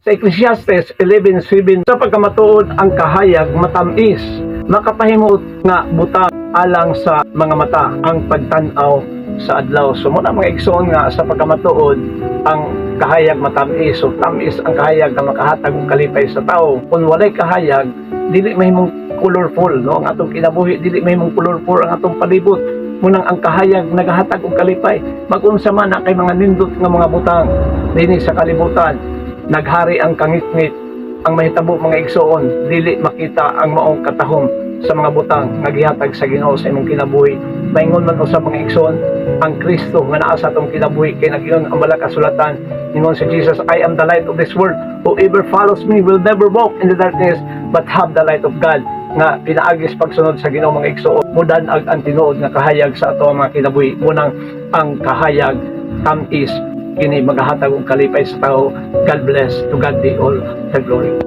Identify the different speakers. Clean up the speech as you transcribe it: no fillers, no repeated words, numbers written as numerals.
Speaker 1: Sa Ecclesiastes 11:7, sa pagkamatuod ang kahayag matamis, makapahimot nga butang alang sa mga mata ang pagtanaw sa adlaw. So muna mga igsoon nga sa pagkamatuod ang kahayag matamis. So tamis ang kahayag nga makahatag og kalipay sa tao. Kung walay kahayag, dili mahimong colorful, no? Ang atong kinabuhi dili mahimong colorful ang atong palibot. Munang ang kahayag nagahatag og kalipay. Mag-unsa man na kay mga nindot nga mga butang dinhi sa kalibutan, naghari ang kangitngit, ang mahitabo mga igsoon, dili makita ang maong katahom sa mga butang nga gihatag sa Ginoo sa imong kinabuhi. Maingon man usab mga igsoon, ang Kristo nga naa sa atong kinabuhi kay nag-ingon ang balak kasulatan, ingon si Jesus, I am the light of this world. Whoever follows me will never walk in the darkness but have the light of God. Nga pinaagis pagsunod sa Ginoo mga igsoon, mudan ag ang tinuod nga kahayag sa ato mga kinabuhi. Munang ang kahayag tamis kini magahatag og kalipay sa tao. God bless. To God be all the glory.